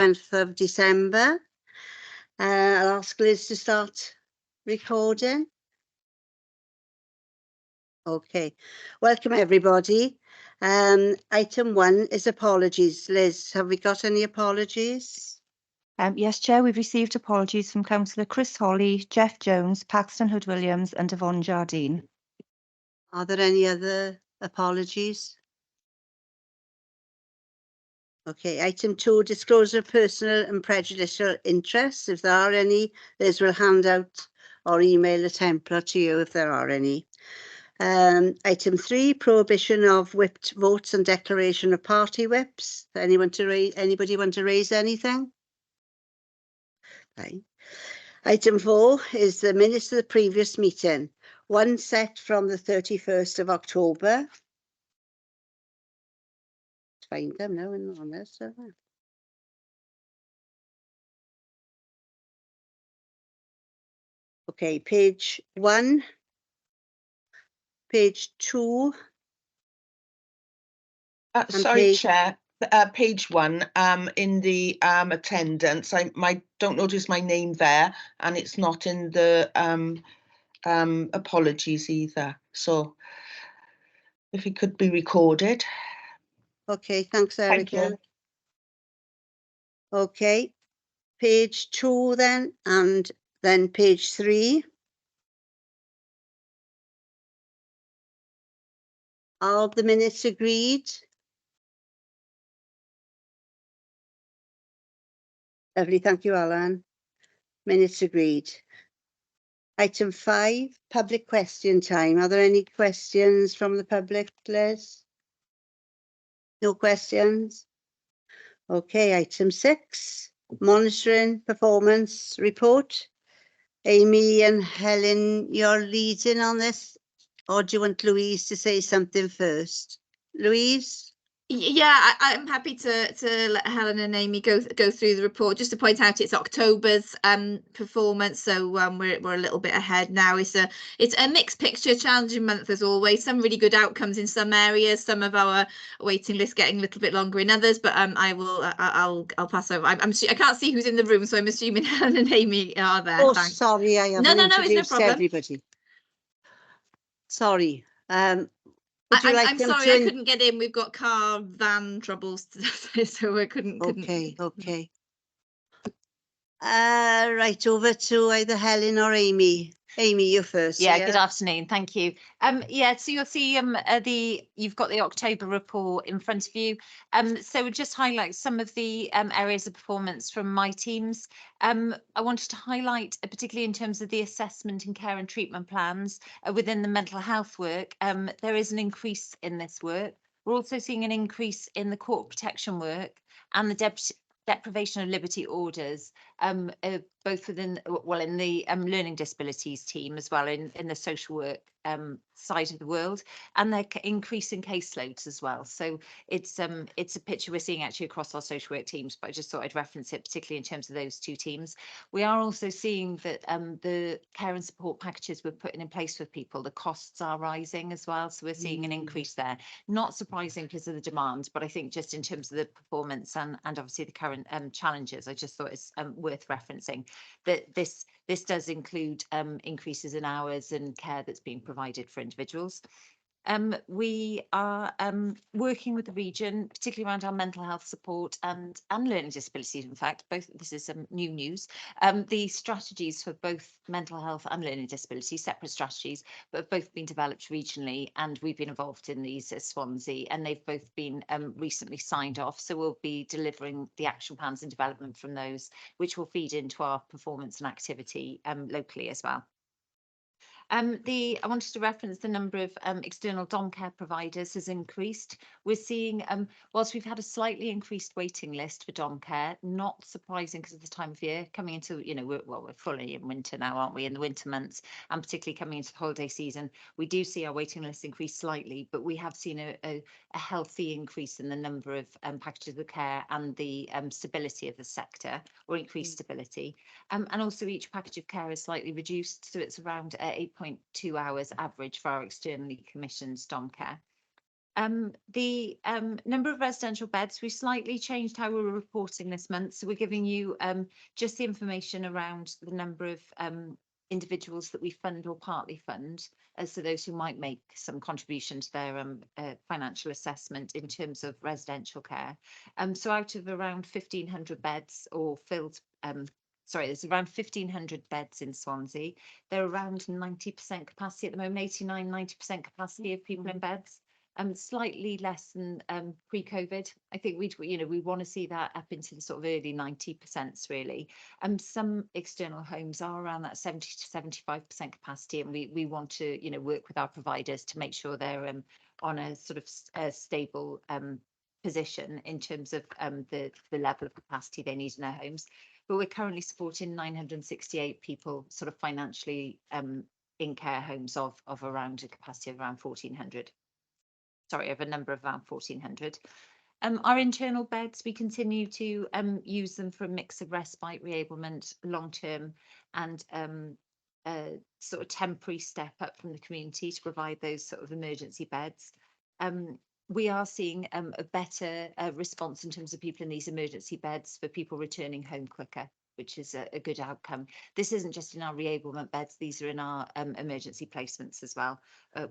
11th of December. I'll ask Liz to start recording. Okay, welcome everybody. Item 1 is apologies. Liz, have we got any apologies? Yes, Chair, we've received apologies from Councillor Chris Holly, Jeff Jones, Paxton Hood-Williams and Yvonne Jardine. Are there any other apologies? Okay, item 2, disclosure of personal and prejudicial interests. If there are any, Liz will hand out or email a template to you if there are any. Item 3, prohibition of whipped votes and declaration of party whips. Anybody want to raise anything? Fine. Item 4 is the minutes of the previous meeting. One set from the 31st of October. Find them now and on this. Okay, page 1, page 2. Sorry, Chair. Page 1, in the attendance, I don't notice my name there, and it's not in the apologies either. So if it could be recorded. Okay, thanks, Erica. Thank you. Okay, page 2 then, and then page 3. Are the minutes agreed? Lovely, thank you, Alan. Minutes agreed. Item 5, public question time. Are there any questions from the public, Liz? No questions? Okay, item 6, monitoring performance report. Amy and Helen, you're leading on this, or do you want Louise to say something first? Louise? Yeah, I'm happy to let Helen and Amy go through the report. Just to point out, it's October's performance, so we're a little bit ahead now. It's a mixed picture, challenging month as always. Some really good outcomes in some areas, some of our waiting list getting a little bit longer in others. But I'll pass over. I can't see who's in the room, so I'm assuming Helen and Amy are there. Oh, Thanks. sorry, I haven't No, introduced it's no problem. everybody. Sorry. I'm sorry, I couldn't get in. We've got car van troubles today, so I couldn't. Okay. Right, over to either Helen or Amy. Amy, you first. Yeah, good afternoon. Thank you. So you'll see you've got the October report in front of you. So just highlight some of the areas of performance from my teams. I wanted to highlight, particularly in terms of the assessment and care and treatment plans within the mental health work. There is an increase in this work. We're also seeing an increase in the court protection work and the deprivation of liberty orders, both within, in the learning disabilities team as well in the social work side of the world, and they're increasing caseloads as well. So it's a picture we're seeing actually across our social work teams, but I just thought I'd reference it particularly in terms of those two teams. We are also seeing that the care and support packages we're putting in place for people, the costs are rising as well. So we're seeing an increase there. Not surprising because of the demand, but I think just in terms of the performance and obviously the current challenges, I just thought it's worth referencing that this does include increases in hours and care that's being provided for individuals. We are working with the region, particularly around our mental health support and learning disabilities. In fact, both this is some new news. The strategies for both mental health and learning disabilities, separate strategies, but have both been developed regionally, and we've been involved in these at Swansea, and they've both been recently signed off. So we'll be delivering the action plans and development from those, which will feed into our performance and activity locally as well. I wanted to reference the number of external dom care providers has increased. We're seeing, whilst we've had a slightly increased waiting list for dom care, not surprising because of the time of year coming into, we're fully in winter now, aren't we, in the winter months, and particularly coming into the holiday season, we do see our waiting list increase slightly, but we have seen a healthy increase in the number of packages of care and the stability of the sector, or increased stability. And also each package of care is slightly reduced, so it's around 8.2 hours average for our externally commissioned dom care. The number of residential beds, we slightly changed how we're reporting this month. So we're giving you just the information around the number of individuals that we fund or partly fund, as to those who might make some contribution to their financial assessment in terms of residential care. So out of around 1,500 beds or filled, sorry, there's around 1,500 beds in Swansea. They're around 90% capacity at the moment, 89, 90% capacity of people in beds. Slightly less than pre-COVID. I think we want to see that up into the sort of early 90% really. Some external homes are around that 70 to 75% capacity, and we want to work with our providers to make sure they're on a sort of stable position in terms of the level of capacity they need in their homes. But we're currently supporting 968 people sort of financially in care homes of around a capacity of around 1,400. Sorry, of a number of around 1,400. Our internal beds, we continue to use them for a mix of respite, reablement, long-term and sort of temporary step up from the community to provide those sort of emergency beds. We are seeing a better response in terms of people in these emergency beds for people returning home quicker, which is a good outcome. This isn't just in our reablement beds, these are in our emergency placements as well,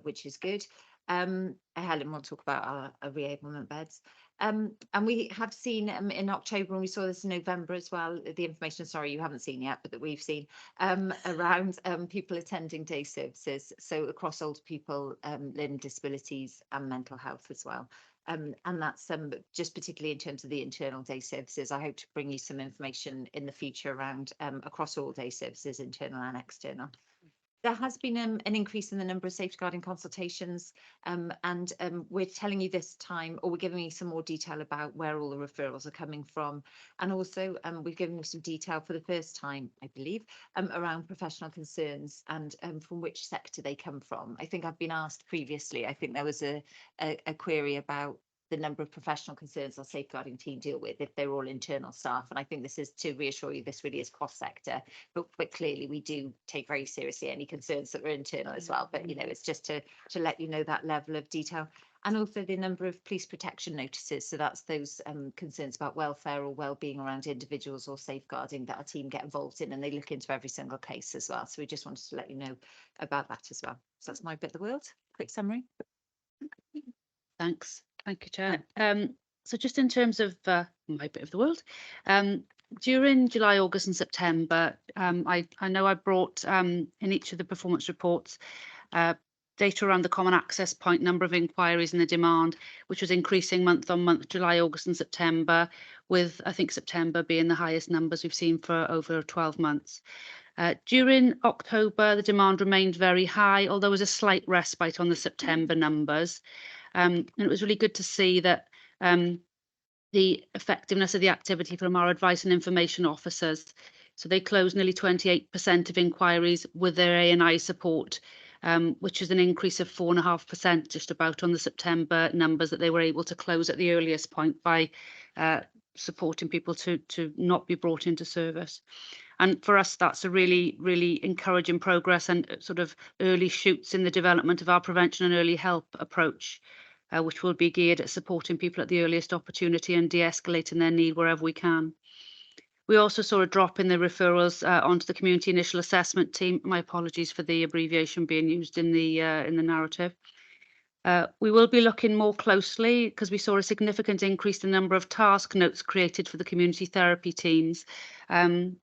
which is good. Helen will talk about our reablement beds. And we have seen in October, and we saw this in November as well, the information, sorry, you haven't seen yet, but that we've seen around people attending day services. So across older people, learning disabilities and mental health as well. And that's just particularly in terms of the internal day services. I hope to bring you some information in the future around across all day services, internal and external. There has been an increase in the number of safeguarding consultations, and we're telling you this time, or we're giving you some more detail about where all the referrals are coming from. And also we've given you some detail for the first time, I believe, around professional concerns and from which sector they come from. I think I've been asked previously, I think there was a query about the number of professional concerns our safeguarding team deal with if they're all internal staff. And I think this is to reassure you this really is cross sector, but clearly we do take very seriously any concerns that are internal as well. But it's just to let you know that level of detail. And also the number of police protection notices. So that's those concerns about welfare or well-being around individuals or safeguarding that our team get involved in, and they look into every single case as well. So we just wanted to let you know about that as well. So that's my bit of the world. Quick summary. Thanks. Thank you, Chair. So just in terms of my bit of the world, during July, August and September, I know I brought in each of the performance reports data around the common access point, number of inquiries and the demand, which was increasing month on month, July, August and September, with I think September being the highest numbers we've seen for over 12 months. During October, the demand remained very high, although there was a slight respite on the September numbers. And it was really good to see that the effectiveness of the activity from our advice and information officers. So they closed nearly 28% of inquiries with their A&I support, which is an increase of 4.5% just about on the September numbers that they were able to close at the earliest point by supporting people to not be brought into service. And for us, that's a really, really encouraging progress and sort of early shoots in the development of our prevention and early help approach, which will be geared at supporting people at the earliest opportunity and de-escalating their need wherever we can. We also saw a drop in the referrals onto the community initial assessment team. My apologies for the abbreviation being used in the narrative. We will be looking more closely because we saw a significant increase in the number of task notes created for the community therapy teams.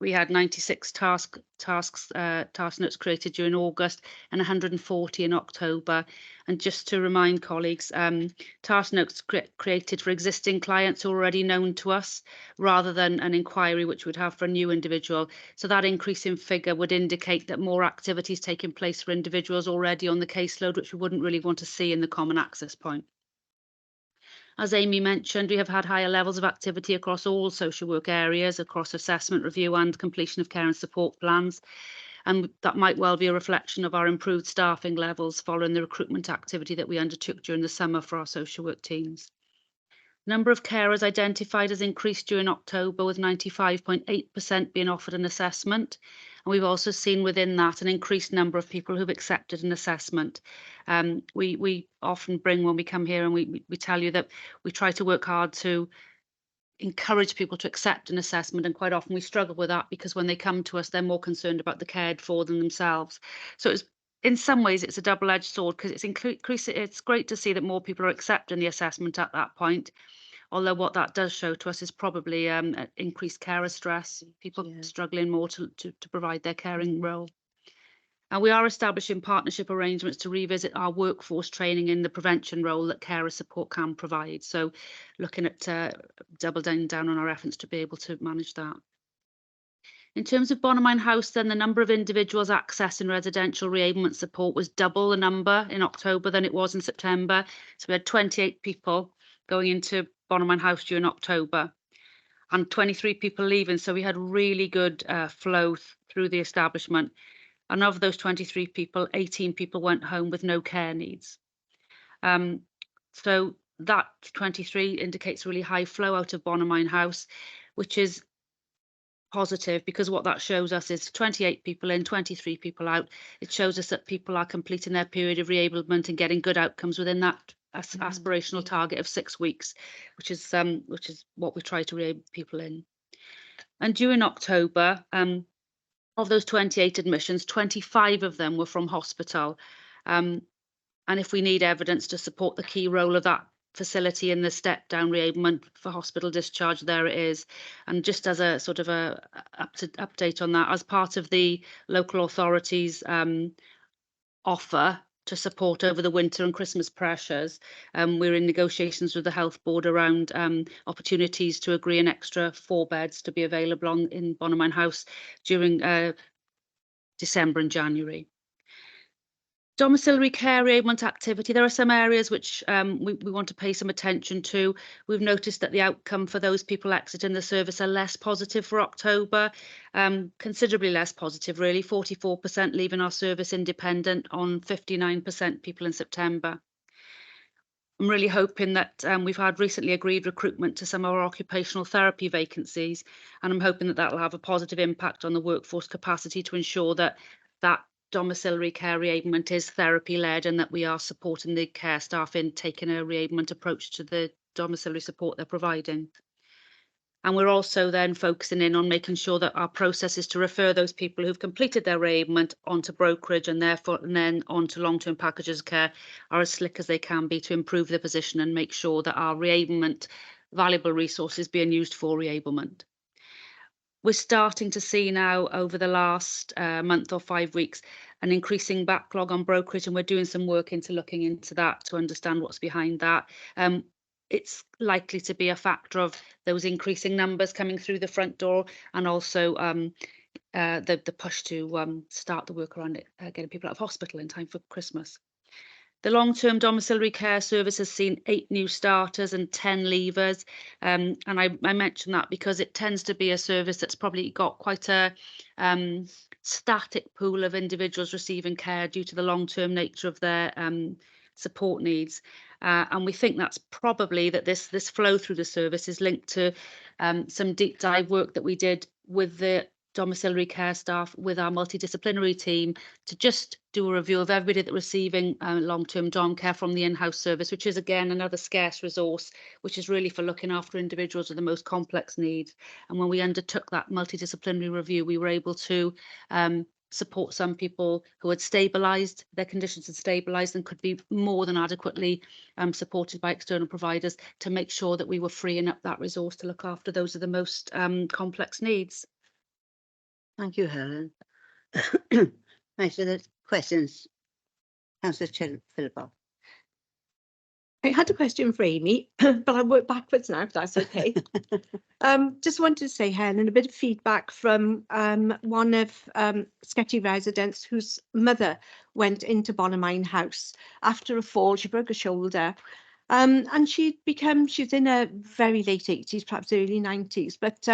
We had 96 task notes created during August and 140 in October. And just to remind colleagues, task notes created for existing clients already known to us, rather than an inquiry which would have for a new individual. So that increase in figure would indicate that more activities taking place for individuals already on the caseload, which we wouldn't really want to see in the common access point. As Amy mentioned, we have had higher levels of activity across all social work areas, across assessment, review and completion of care and support plans. And that might well be a reflection of our improved staffing levels following the recruitment activity that we undertook during the summer for our social work teams. Number of carers identified has increased during October, with 95.8% being offered an assessment we've also seen within that an increased number of people who've accepted an assessment. We often bring, when we come here and we tell you that we try to work hard to encourage people to accept an assessment, and quite often we struggle with that because when they come to us, they're more concerned about the cared for than themselves. So it's, in some ways, it's a double-edged sword, because it's great to see that more people are accepting the assessment at that point. Although what that does show to us is probably increased carer stress, people struggling more to provide their caring role. And we are establishing partnership arrangements to revisit our workforce training in the prevention role that carer support can provide. So looking at doubling down on our efforts to be able to manage that. In terms of Bonamine House, then the number of individuals accessing residential reablement support was double the number in October than it was in September. So we had 28 people going into Bonamine House during October and 23 people leaving. So we had really good flow through the establishment. And of those 23 people, 18 people went home with no care needs. So that 23 indicates really high flow out of Bonamine House, which is positive, because what that shows us is 28 people in, 23 people out. It shows us that people are completing their period of reablement and getting good outcomes within that aspirational target of 6 weeks, which is what we try to reable people in. And during October, of those 28 admissions, 25 of them were from hospital. And if we need evidence to support the key role of that facility in the step down reablement for hospital discharge, there it is. And just as a sort of a update on that, as part of the local authorities offer to support over the winter and Christmas pressures, we're in negotiations with the health board around opportunities to agree an extra 4 beds to be available in Bonamine House during December and January. Domiciliary care reablement activity. There are some areas which we want to pay some attention to. We've noticed that the outcome for those people exiting the service are less positive for October, considerably less positive really, 44% leaving our service independent on 59% people in September. I'm really hoping that we've had recently agreed recruitment to some of our occupational therapy vacancies, and I'm hoping that that will have a positive impact on the workforce capacity to ensure that domiciliary care reablement is therapy led, and that we are supporting the care staff in taking a reablement approach to the domiciliary support they're providing. And we're also then focusing in on making sure that our process is to refer those people who've completed their reablement onto brokerage and then onto long-term packages of care are as slick as they can be to improve the position and make sure that our reablement valuable resources being used for reablement. We're starting to see now over the last month or 5 weeks an increasing backlog on brokerage, and we're doing some work into looking into that to understand what's behind that. It's likely to be a factor of those increasing numbers coming through the front door, and also the push to start the work around getting people out of hospital in time for Christmas. The long-term domiciliary care service has seen 8 new starters and 10 leavers. And I mention that because it tends to be a service that's probably got quite a static pool of individuals receiving care due to the long-term nature of their support needs. And we think that's probably that this flow through the service is linked to some deep dive work that we did with the domiciliary care staff, with our multidisciplinary team, to just do a review of everybody that receiving long-term dom care from the in-house service, which is again another scarce resource, which is really for looking after individuals with the most complex needs. And when we undertook that multidisciplinary review, we were able to support some people who had stabilised, their conditions had stabilised and could be more than adequately supported by external providers, to make sure that we were freeing up that resource to look after those with the most complex needs. Thank you, Helen. Right, so the questions. Councillor Philippa. I had a question for Amy, but I'll work backwards now, if that's okay. Just wanted to say, Helen, a bit of feedback from one of Scrutiny residents whose mother went into Bonamine House after a fall. She broke her shoulder. And she's in her very late 80s, perhaps early 90s, but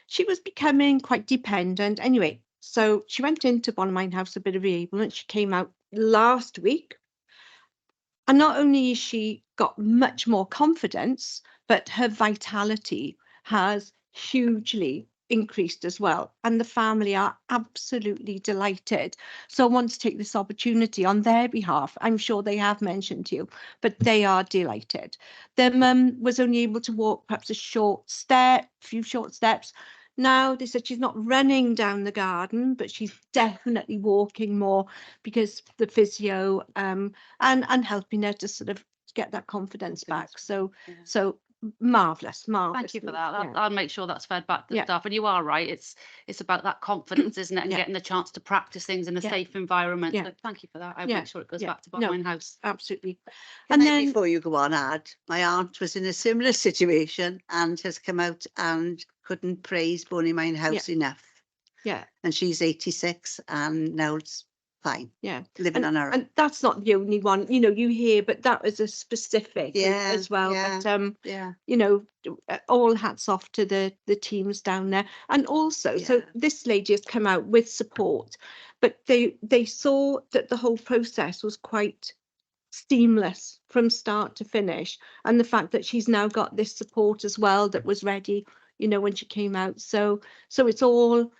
she was becoming quite dependent. Anyway, so she went into Bonamine House, a bit of reablement. She came out last week. And not only has she got much more confidence, but her vitality has hugely increased as well, and the family are absolutely delighted. So I want to take this opportunity on their behalf. I'm sure they have mentioned to you, but they are delighted. Their mum was only able to walk perhaps a few short steps. Now they said she's not running down the garden, but she's definitely walking more because the physio and helping her to sort of get that confidence back. So Yeah. so marvelous. Thank you for that. Yeah. I'll make sure that's fed back to Yeah. staff. And you are right. It's about that confidence, isn't it? And Yeah. getting the chance to practice things in a Yeah. safe environment. Yeah. So thank you for that. I'll Yeah. make sure it goes Yeah. back to No. Mine House. Absolutely. Can And I, then before you go on, add, my aunt was in a similar situation and has come out and couldn't praise Mine House enough. yeah, And she's 86 and now it's fine, yeah. living on her own. And that's not the only one, you know, you hear, but that was a specific Yeah, as well. yeah. But Yeah. you know, all hats off to the teams down there. And also, so Yeah. this lady has come out with support, but they saw that the whole process was quite seamless from start to finish, and the fact that she's now got this support as well that was ready, you know, when she came out. So it's all,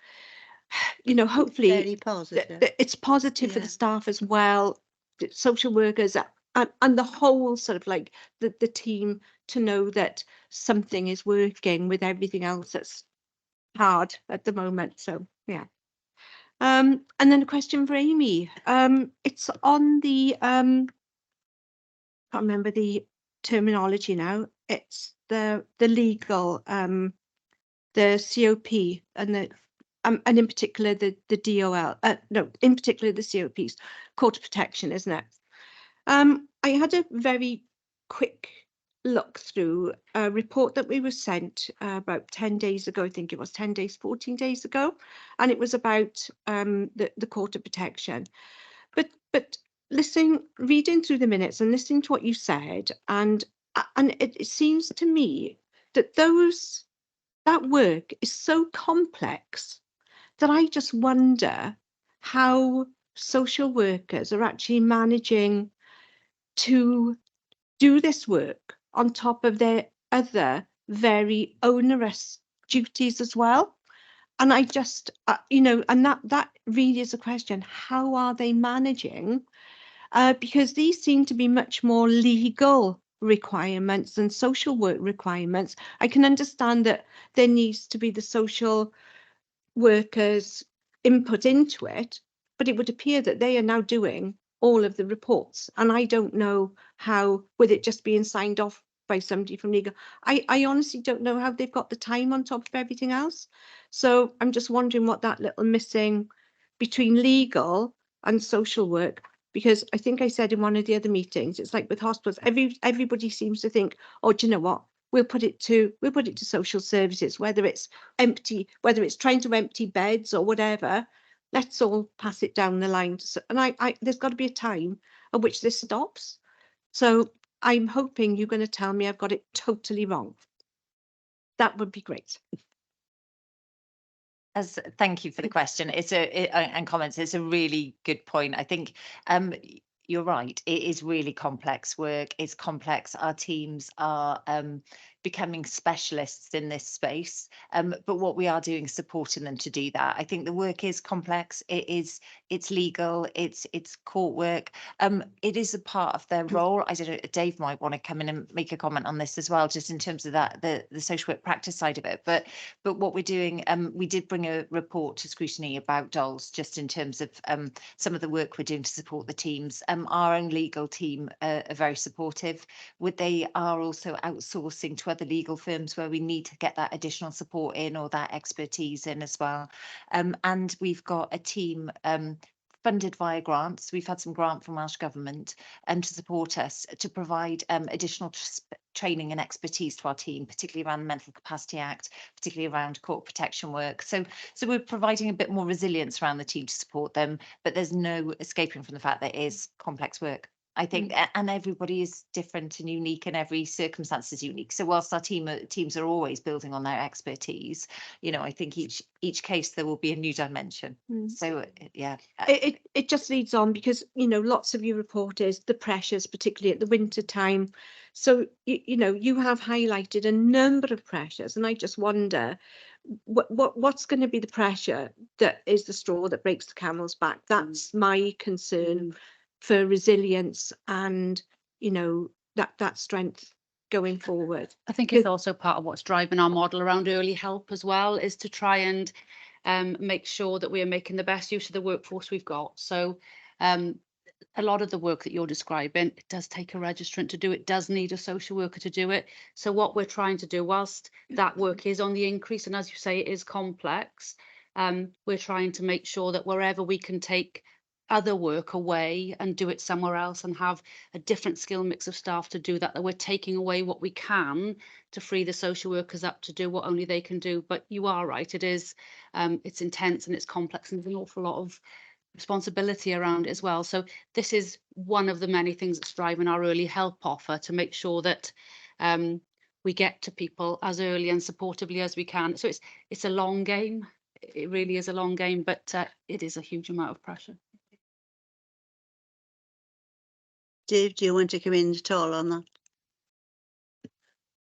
you know, hopefully Very positive. it's positive for Yeah. the staff as well, the social workers, and the whole sort of like the team, to know that something is working with everything else that's hard at the moment. So yeah. And then a question for Amy. It's on the can't remember the terminology now. It's the legal the COP and in particular the DOL. No, in particular the COPs, Court of Protection, isn't it? I had a very quick look through a report that we were sent about 10 days ago. I think it was 10 days, 14 days ago, and it was about the Court of Protection. But reading through the minutes and listening to what you said, and it seems to me that that work is so complex that I just wonder how social workers are actually managing to do this work on top of their other very onerous duties as well. And I just, you know, and that really is a question. How are they managing? Because these seem to be much more legal requirements than social work requirements. I can understand that there needs to be the social workers' input into it, but it would appear that they are now doing all of the reports. And I don't know how, with it just being signed off by somebody from legal, I honestly don't know how they've got the time on top of everything else. So I'm just wondering what that little missing between legal and social work, because I think I said in one of the other meetings, it's like with hospitals, everybody seems to think, oh, do you know what? We'll put it to social services, whether it's trying to empty beds or whatever. Let's all pass it down the line. And I there's got to be a time at which this stops. So I'm hoping you're going to tell me I've got it totally wrong. That would be great. Thank you for the question. And comments. It's a really good point. I think you're right. It is really complex work. It's complex. Our teams are becoming specialists in this space. But what we are doing is supporting them to do that. I think the work is complex. It's legal. It's court work. It is a part of their role. I don't know, Dave might want to come in and make a comment on this as well, just in terms of that, the social work practice side of it. But what we're doing, we did bring a report to Scrutiny about dolls, just in terms of some of the work we're doing to support the teams. Our own legal team are very supportive. They are also outsourcing to other legal firms where we need to get that additional support in, or that expertise in as well. And we've got a team funded via grants. We've had some grant from Welsh Government to support us to provide additional training and expertise to our team, particularly around the Mental Capacity Act, particularly around court protection work. So we're providing a bit more resilience around the team to support them, but there's no escaping from the fact that it is complex work. I think, and everybody is different and unique, and every circumstance is unique. So whilst our teams are always building on their expertise, you know, I think each case there will be a new dimension. So yeah, it just leads on, because you know, lots of you reporters, the pressures, particularly at the winter time, So, you know, you have highlighted a number of pressures, and I just wonder what's going to be the pressure that is the straw that breaks the camel's back. That's my concern for resilience and, you know, that strength going forward. I think it's also part of what's driving our model around early help as well, is to try and make sure that we are making the best use of the workforce we've got. So a lot of the work that you're describing, it does take a registrant to do it, does need a social worker to do it. So what we're trying to do, whilst that work is on the increase, and as you say, it is complex, we're trying to make sure that wherever we can take other work away and do it somewhere else and have a different skill mix of staff to do that, that we're taking away what we can to free the social workers up to do what only they can do. But you are right, it is, it's intense and it's complex, and there's an awful lot of responsibility around it as well. So this is one of the many things that's driving our early help offer, to make sure that we get to people as early and supportively as we can. So it's a long game. It really is a long game, but it is a huge amount of pressure. Dave, do you want to come in at all on that?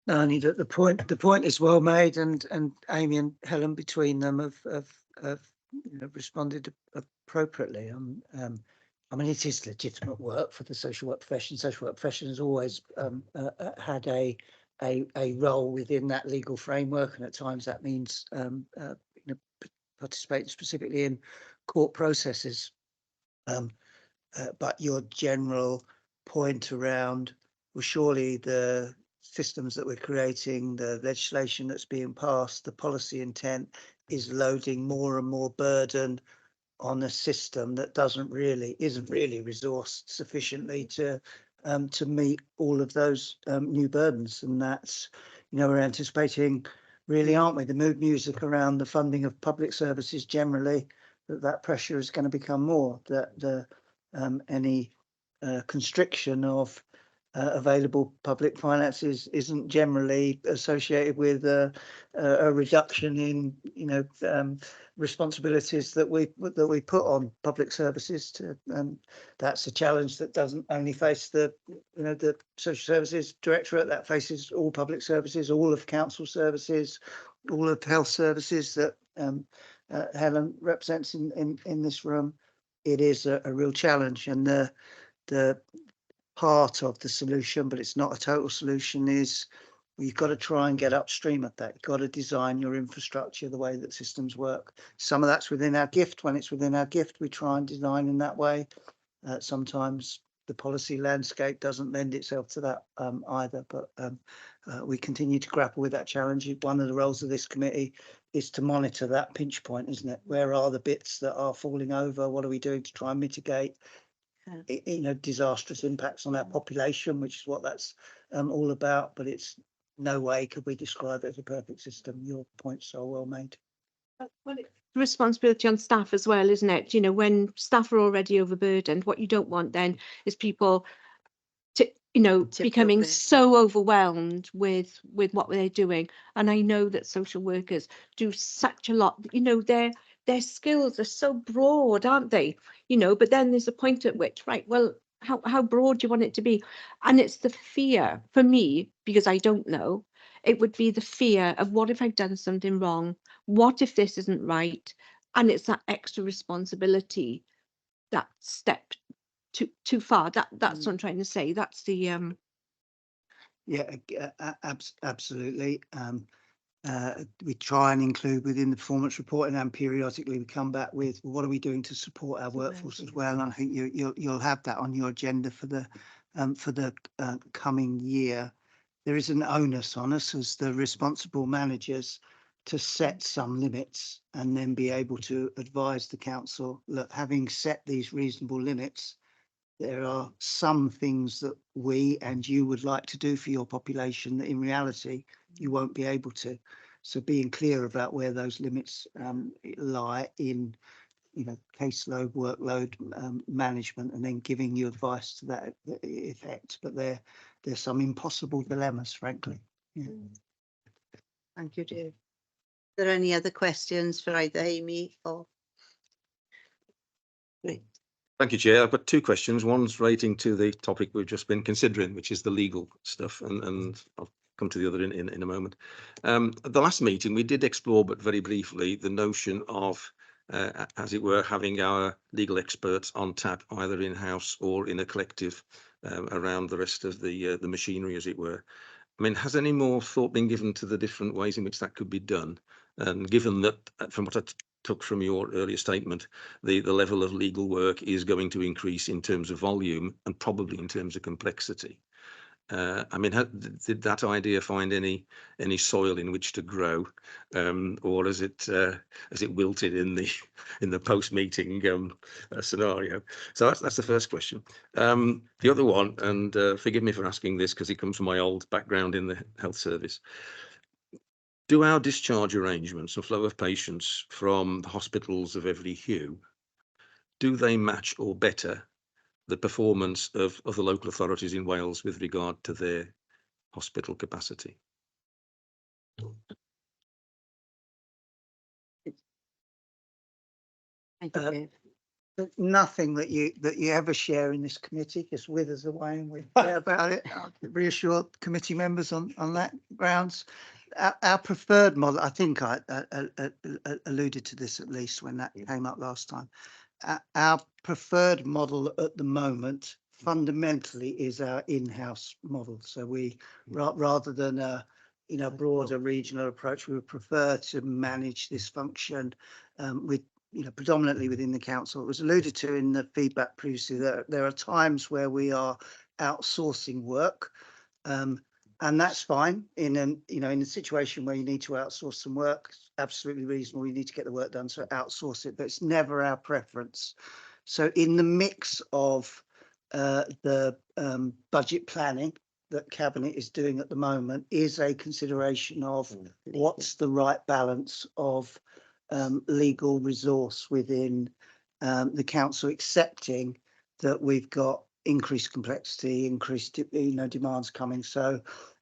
No, only that the point is well made, and Amy and Helen between them have you know, responded appropriately. I mean, it is legitimate work for the social work profession. Social work profession has always had a role within that legal framework, and at times that means you know, participating specifically in court processes. But your general point around, well, surely the systems that we're creating, the legislation that's being passed, the policy intent is loading more and more burden on a system that isn't really resourced sufficiently to meet all of those new burdens. And that's, you know, we're anticipating, really, aren't we, the mood music around the funding of public services generally, that pressure is going to become more, that the any constriction of available public finances isn't generally associated with a reduction in, you know, responsibilities that we put on public services. To that's a challenge that doesn't only face the, you know, the social services directorate, that faces all public services, all of council services, all of health services that Helen represents in this room. It is a real challenge, and the part of the solution, but it's not a total solution, is you've got to try and get upstream of that. You've got to design your infrastructure the way that systems work. Some of that's within our gift. When it's within our gift, we try and design in that way. Sometimes the policy landscape doesn't lend itself to that either, but we continue to grapple with that challenge. One of the roles of this committee is to monitor that pinch point, isn't it? Where are the bits that are falling over? What are we doing to try and mitigate, you know, disastrous impacts on our population, which is what that's all about. But it's no way could we describe it as a perfect system. Your points are well made. Well, it's responsibility on staff as well, isn't it? You know, when staff are already overburdened, what you don't want then is people to, you know, becoming over. so overwhelmed with what they're doing. And I know that social workers do such a lot. You know, their skills are so broad, aren't they? You know, but then there's a point at which, right, well, how broad do you want it to be? And it's the fear for me, because I don't know. It would be the fear of, what if I've done something wrong? What if this isn't right? And it's that extra responsibility, that step too far. That's what I'm trying to say. That's the Yeah, absolutely. We try and include within the performance reporting, and periodically we come back with, well, what are we doing to support our workforce as well? And I think you'll have that on your agenda for the coming year. There is an onus on us as the responsible managers to set some limits and then be able to advise the council, look, having set these reasonable limits, there are some things that we and you would like to do for your population that in reality you won't be able to. So being clear about where those limits lie in, you know, caseload, workload management, and then giving you advice to that effect. But there's some impossible dilemmas, frankly. Yeah. Thank you, Dave. Are there any other questions for either Amy or? Great. Thank you, Chair. I've got two questions. One's relating to the topic we've just been considering, which is the legal stuff, and I'll come to the other in a moment. At the last meeting, we did explore, but very briefly, the notion of, as it were, having our legal experts on tap, either in-house or in a collective around the rest of the machinery, as it were. I mean, has any more thought been given to the different ways in which that could be done? And given that, from what I took from your earlier statement, the level of legal work is going to increase in terms of volume and probably in terms of complexity. I mean, did that idea find any soil in which to grow, or has it wilted in the post-meeting scenario? So that's the first question. The other one, and forgive me for asking this because it comes from my old background in the health service. Do our discharge arrangements and flow of patients from the hospitals of every hue, do they match or better the performance of the local authorities in Wales with regard to their hospital capacity? Thank you, Dave. Nothing that you ever share in this committee just withers away, and we care about it. I'll reassure committee members on that grounds. Our preferred model, I think I alluded to this at least when that came up last time. Our preferred model at the moment fundamentally is our in-house model. So we, rather than a broader regional approach, we would prefer to manage this function with predominantly within the council. It was alluded to in the feedback previously that there are times where we are outsourcing work, and that's fine in a situation where you need to outsource some work. It's absolutely reasonable. You need to get the work done, so outsource it, but it's never our preference. So in the mix of the budget planning that Cabinet is doing at the moment is a consideration of what's the right balance of legal resource within the council, accepting that we've got increased complexity, increased demands coming. So,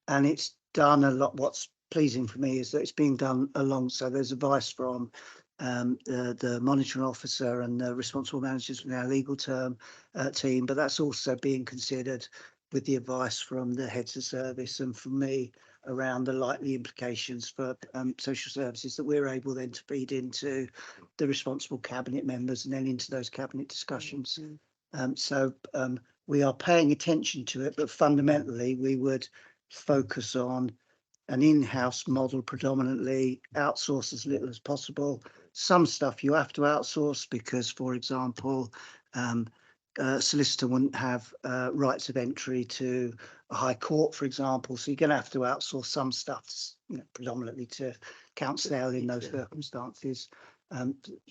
and it's done a lot. What's pleasing for me is that it's being done along. So there's advice from the monitoring officer and the responsible managers from our legal team, but that's also being considered with the advice from the heads of service and from me around the likely implications for social services that we're able then to feed into the responsible cabinet members and then into those cabinet discussions. So we are paying attention to it, but fundamentally we would focus on an in-house model predominantly, outsource as little as possible. Some stuff you have to outsource because, for example, solicitor wouldn't have rights of entry to a high court, for example. So you're going to have to outsource some stuff, predominantly to counsel in those circumstances.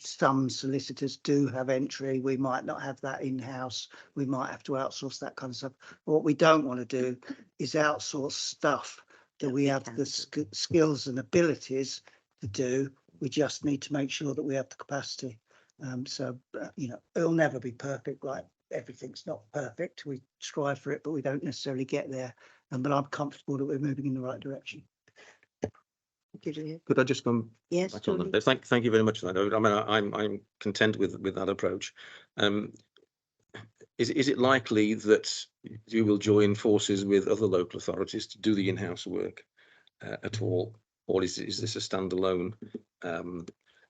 Some solicitors do have entry. We might not have that in-house. We might have to outsource that kind of stuff. But what we don't want to do is outsource stuff that we have the skills and abilities to do. We just need to make sure that we have the capacity. It'll never be perfect. Like everything's not perfect. We strive for it, but we don't necessarily get there. But I'm comfortable that we're moving in the right direction. Could I just come Yes, back on that? Thank you very much for that. I mean, I'm content with that approach. Is it likely that you will join forces with other local authorities to do the in-house work at all, or is this a standalone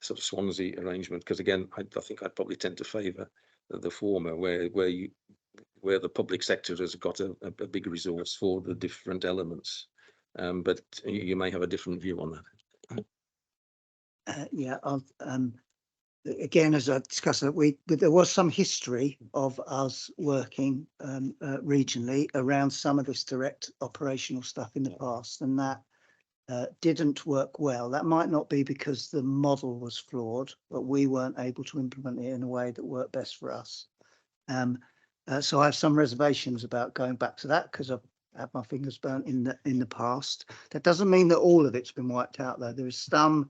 sort of Swansea arrangement? Because again, I think I'd probably tend to favour the former, where the public sector has got a big resource for the different elements. But you may have a different view on that. Again, as I discussed, there was some history of us working regionally around some of this direct operational stuff in the past, and that didn't work well. That might not be because the model was flawed, but we weren't able to implement it in a way that worked best for us. So I have some reservations about going back to that because I've had my fingers burnt in the past. That doesn't mean that all of it's been wiped out, though. There is some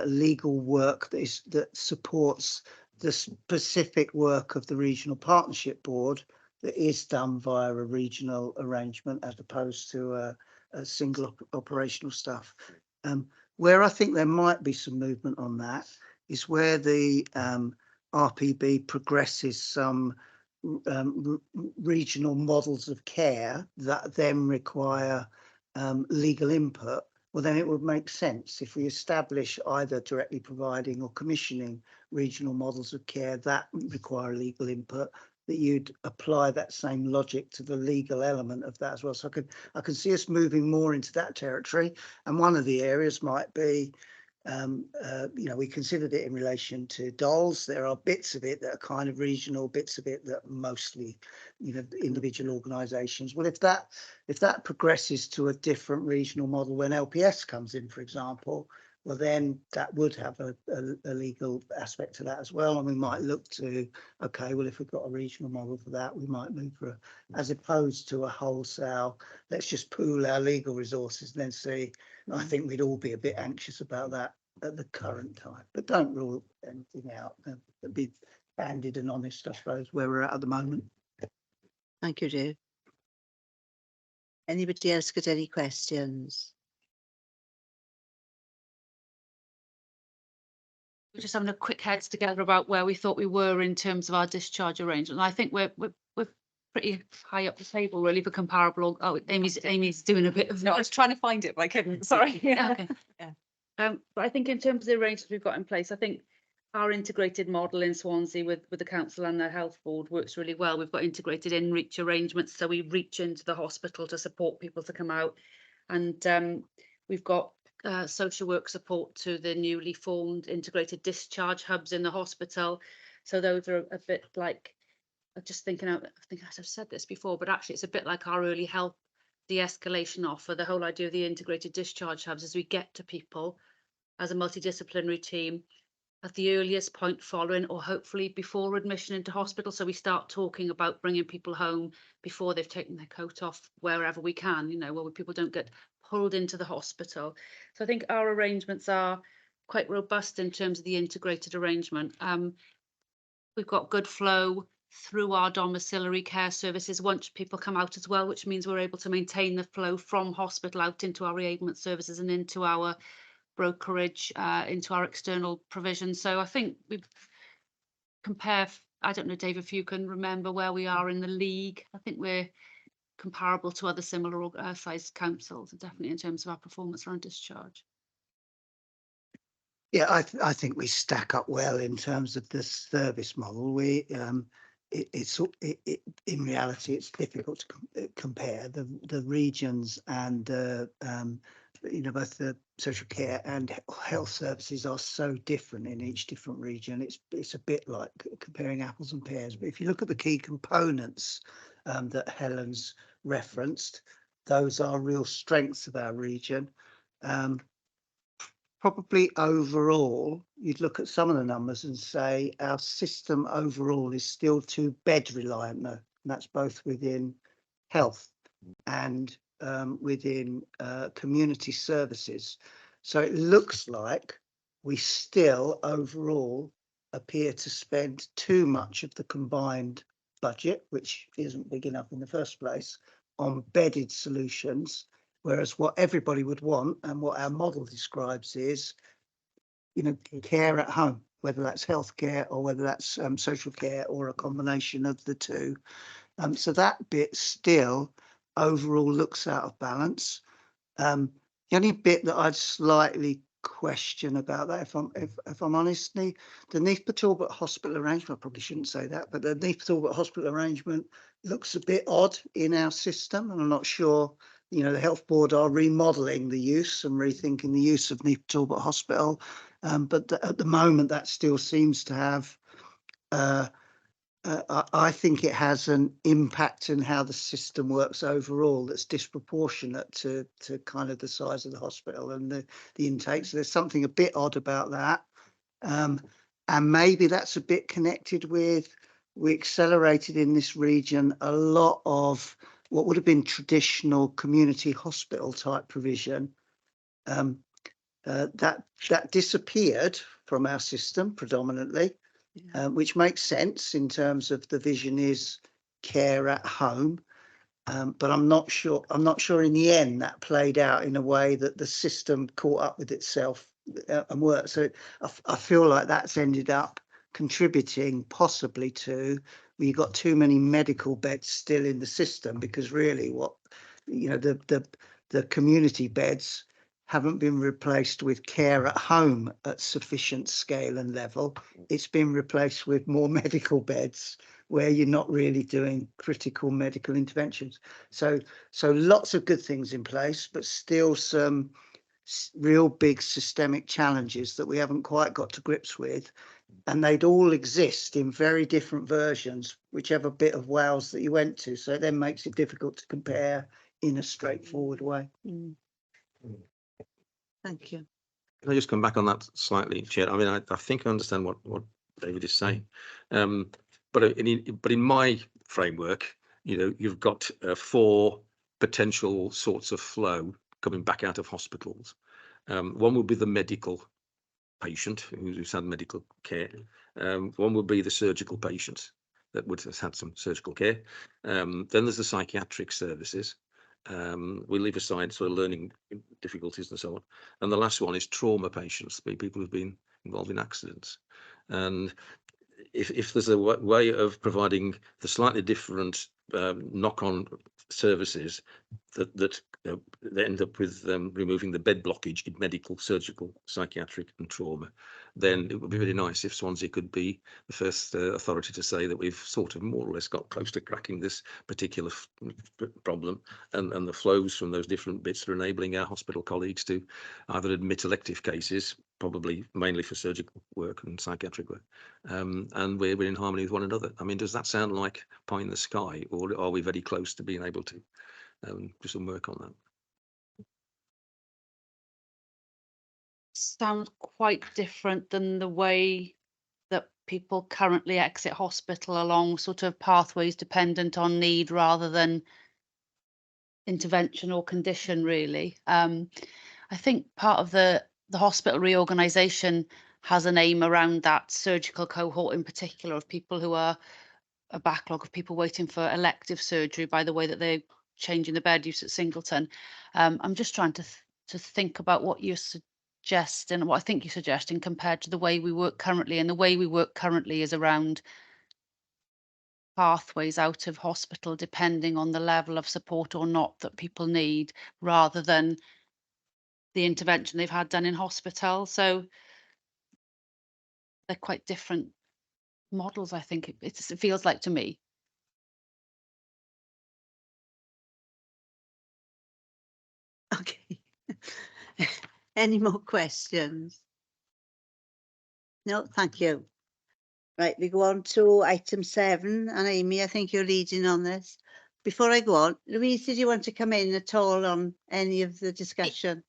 legal work that supports the specific work of the Regional Partnership Board that is done via a regional arrangement as opposed to a single operational stuff. Where I think there might be some movement on that is where the RPB progresses some regional models of care that then require legal input, well, then it would make sense if we establish either directly providing or commissioning regional models of care that require legal input, that you'd apply that same logic to the legal element of that as well. So I can see us moving more into that territory. And one of the areas might be, we considered it in relation to dolls. There are bits of it that are kind of regional, bits of it that are mostly, individual organisations. Well, if that progresses to a different regional model when LPS comes in, for example, well, then that would have a legal aspect to that as well. And we might look to, okay, well, if we've got a regional model for that, we might move for, as opposed to a wholesale, let's just pool our legal resources and then see. I think we'd all be a bit anxious about that at the current time, but don't rule anything out. Be candid and honest, I suppose, where we're at the moment. Thank you, Dave. Anybody else got any questions? We're just having a quick heads together about where we thought we were in terms of our discharge arrangement. And I think we're pretty high up the table really for comparable. Oh, Amy's doing a bit of. No, I was trying to find it, but I couldn't. Sorry. Okay. Yeah. But I think in terms of the arrangements we've got in place, I think our integrated model in Swansea with the council and the health board works really well. We've got integrated in-reach arrangements, so we reach into the hospital to support people to come out, and we've got social work support to the newly formed integrated discharge hubs in the hospital. So those are a bit like, just thinking out, I think I've said this before, but actually it's a bit like our early help de-escalation offer. The whole idea of the integrated discharge hubs is we get to people as a multidisciplinary team at the earliest point following or hopefully before admission into hospital. So we start talking about bringing people home before they've taken their coat off, wherever we can, where people don't get pulled into the hospital. So I think our arrangements are quite robust in terms of the integrated arrangement. We've got good flow through our domiciliary care services once people come out as well, which means we're able to maintain the flow from hospital out into our reablement services and into our brokerage, into our external provision. So I think we compare, I don't know, Dave, if you can remember where we are in the league. I think we're comparable to other similar sized councils, definitely in terms of our performance around discharge. Yeah, I think we stack up well in terms of the service model. We in reality it's difficult to compare the regions and both the social care and health services are so different in each different region. It's a bit like comparing apples and pears. But if you look at the key components that Helen's referenced, those are real strengths of our region. Probably overall, you'd look at some of the numbers and say our system overall is still too bed reliant though. And that's both within health and within community services. So it looks like we still overall appear to spend too much of the combined budget, which isn't big enough in the first place, on bedded solutions. Whereas what everybody would want and what our model describes is, care at home, whether that's healthcare or whether that's social care or a combination of the two. So that bit still overall looks out of balance. The only bit that I'd slightly question about that, if I'm honest, the Neath Talbot hospital arrangement, I probably shouldn't say that, but the Neath Talbot hospital arrangement looks a bit odd in our system, and I'm not sure. The health board are remodelling the use and rethinking the use of Neath Talbot Hospital, but at the moment that still seems to have. I think it has an impact in how the system works overall that's disproportionate to kind of the size of the hospital and the intake. So there's something a bit odd about that, and maybe that's a bit connected with we accelerated in this region a lot of what would have been traditional community hospital type provision. That disappeared from our system predominantly, which makes sense in terms of the vision is care at home. But I'm not sure in the end that played out in a way that the system caught up with itself and worked. So I feel like that's ended up contributing possibly to, well, you've got too many medical beds still in the system, because really what, you know, the community beds haven't been replaced with care at home at sufficient scale and level. It's been replaced with more medical beds where you're not really doing critical medical interventions. So lots of good things in place, but still some real big systemic challenges that we haven't quite got to grips with. And they'd all exist in very different versions, whichever bit of Wales that you went to. So it then makes it difficult to compare in a straightforward way. Thank you. Can I just come back on that slightly, Chair? I mean, I think I understand what David is saying, but in my framework, you know, you've got 4 potential sorts of flow coming back out of hospitals. One would be the medical patient who's had medical care. One would be the surgical patient that would have had some surgical care. Then there's the psychiatric services. We leave aside sort of learning difficulties and so on. And the last one is trauma patients, people who've been involved in accidents. And if there's a way of providing the slightly different knock-on services that they end up with removing the bed blockage in medical, surgical, psychiatric and trauma, then it would be really nice if Swansea could be the first authority to say that we've sort of more or less got close to cracking this particular problem, and the flows from those different bits are enabling our hospital colleagues to either admit elective cases, probably mainly for surgical work and psychiatric work, and we're in harmony with one another. I mean, does that sound like pie in the sky, or are we very close to being able to do some work on that? Sounds quite different than the way that people currently exit hospital, along sort of pathways dependent on need rather than intervention or condition, really. I think part of the hospital reorganisation has an aim around that surgical cohort in particular, of people who are a backlog of people waiting for elective surgery, by the way that they're changing the bed use at Singleton. I'm just trying to think about what you're suggesting, what I think you're suggesting, compared to the way we work currently. And the way we work currently is around pathways out of hospital, depending on the level of support or not that people need, rather than the intervention they've had done in hospital. So they're quite different models, I think it feels like to me. Okay. Any more questions? No, thank you. Right, we go on to item 7, and Amy, I think you're leading on this. Before I go on, Louise, did you want to come in at all on any of the discussion?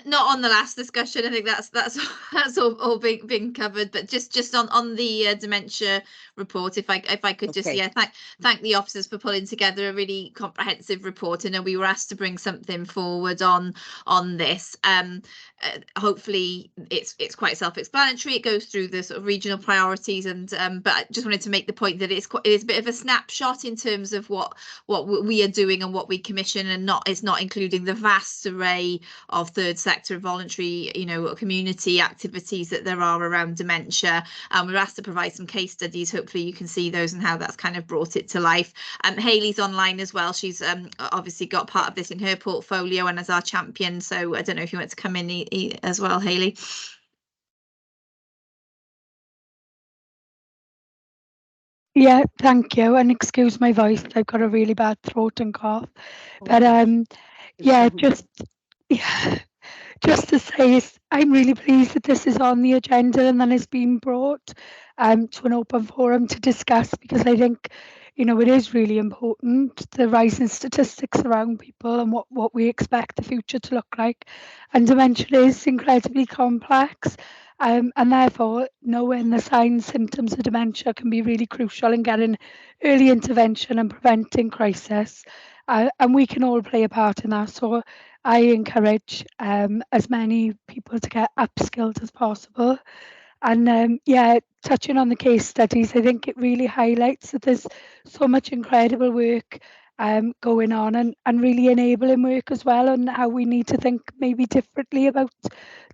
Not on the last discussion. I think that's all been covered. But just on the dementia report, if I could just thank the officers for pulling together a really comprehensive report. I know we were asked to bring something forward on this. Hopefully it's quite self-explanatory. It goes through the sort of regional priorities, and but I just wanted to make the point that it is a bit of a snapshot in terms of what we are doing and what we commission, and it's not including the vast array of third sector voluntary, community activities that there are around dementia. We're asked to provide some case studies. Hopefully you can see those and how that's kind of brought it to life. Hayley's online as well. She's obviously got part of this in her portfolio and as our champion. So I don't know if you want to come in as well, Hayley. Yeah, thank you, and excuse my voice. I've got a really bad throat and cough. But yeah, just to say, I'm really pleased that this is on the agenda and then it's been brought to an open forum to discuss, because I think, it is really important, the rising statistics around people and what we expect the future to look like. And dementia is incredibly complex, and therefore knowing the signs, symptoms of dementia can be really crucial in getting early intervention and preventing crisis. And we can all play a part in that. So I encourage as many people to get upskilled as possible. And yeah, touching on the case studies, I think it really highlights that there's so much incredible work going on, and really enabling work as well, and how we need to think maybe differently about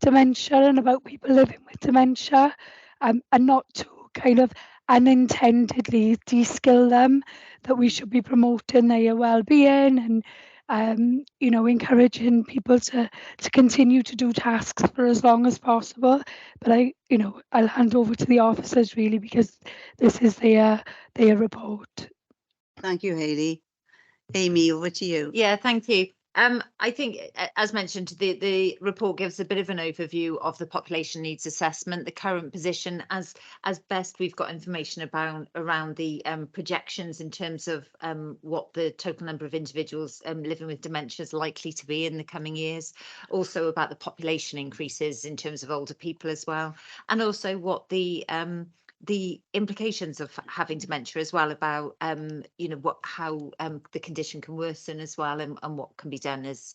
dementia and about people living with dementia. and not to kind of unintendedly de-skill them, that we should be promoting their well-being and you know, encouraging people to continue to do tasks for as long as possible. But you know, I'll hand over to the officers really, because this is their report. Thank you, Hayley. Amy, over to you. Yeah, thank you. I think, as mentioned, the report gives a bit of an overview of the population needs assessment, the current position, as best we've got information about around the projections in terms of what the total number of individuals living with dementia is likely to be in the coming years. Also about the population increases in terms of older people as well, and also what the implications of having dementia as well, about you know, how the condition can worsen as well, and what can be done as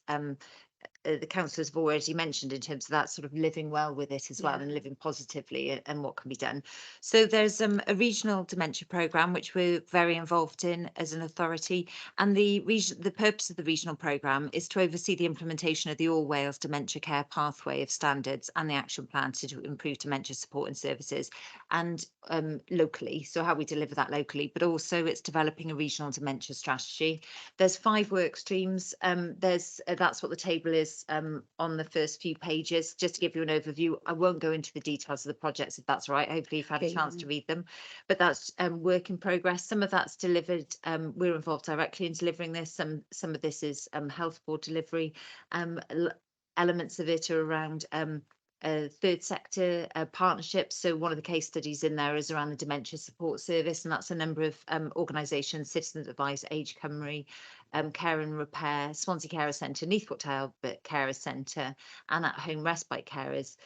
the councillors have already mentioned in terms of that sort of living well with it as well, and living positively, and what can be done. So there's a regional dementia programme which we're very involved in as an authority, and the purpose of the regional programme is to oversee the implementation of the All Wales Dementia Care Pathway of standards and the action plan to improve dementia support and services, and locally, so how we deliver that locally, but also it's developing a regional dementia strategy. There's 5 work streams. That's what the table is on the first few pages, just to give you an overview. I won't go into the details of the projects, if that's all right. Hopefully you've had a chance to read them, but that's work in progress. Some of that's delivered. We're involved directly in delivering this. Some of this is health board delivery. Elements of it are around third sector partnerships. So one of the case studies in there is around the dementia support service, and that's a number of organisations: Citizens Advice, Age Cymru, Care and Repair, Swansea Carer Centre, Neathcote Talbot Carer Centre, and At Home Respite Carers,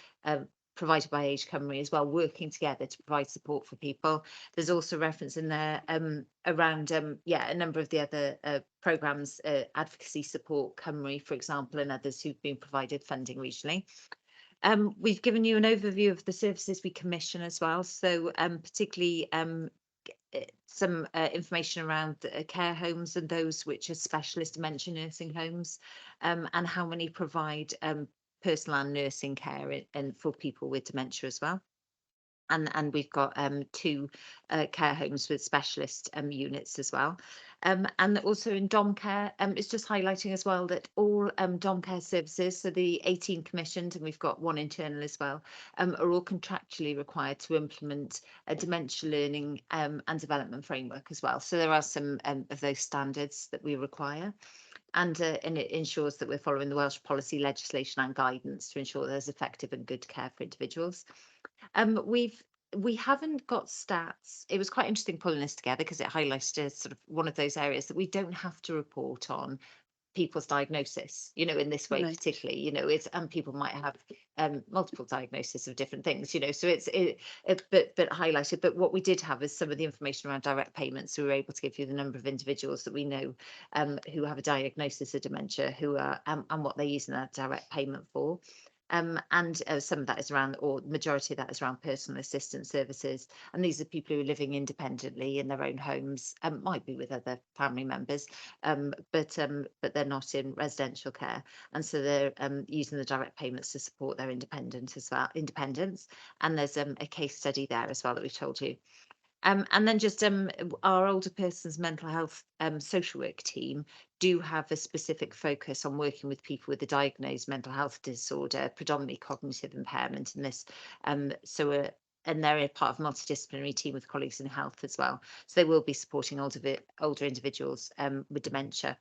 provided by Age Cymru as well, working together to provide support for people. There's also reference in there around a number of the other programmes, Advocacy Support Cymru, for example, and others who've been provided funding regionally. We've given you an overview of the services we commission as well, so particularly some information around care homes and those which are specialist dementia nursing homes, and how many provide personal and nursing care and for people with dementia as well. And we've got 2 care homes with specialist units as well. And also in dom care, it's just highlighting as well that all dom care services, so the 18 commissioned, and we've got 1 internal as well, are all contractually required to implement a dementia learning and development framework as well. So there are some of those standards that we require. And it ensures that we're following the Welsh policy, legislation and guidance to ensure there's effective and good care for individuals. We haven't got stats. It was quite interesting pulling this together because it highlighted as sort of one of those areas that we don't have to report on people's diagnosis, you know, in this way, Right. particularly, you know, and people might have multiple diagnoses of different things, you know, so it's but highlighted. But what we did have is some of the information around direct payments. So we were able to give you the number of individuals that we know who have a diagnosis of dementia, who are and what they're using that direct payment for. And some of that is around, or the majority of that is around personal assistance services. And these are people who are living independently in their own homes, might be with other family members, but they're not in residential care. And so they're using the direct payments to support their independence as well. And there's a case study there as well that we've told you. And then just our older persons mental health social work team do have a specific focus on working with people with a diagnosed mental health disorder, predominantly cognitive impairment in this. And they're a part of a multidisciplinary team with colleagues in health as well. So they will be supporting older individuals with dementia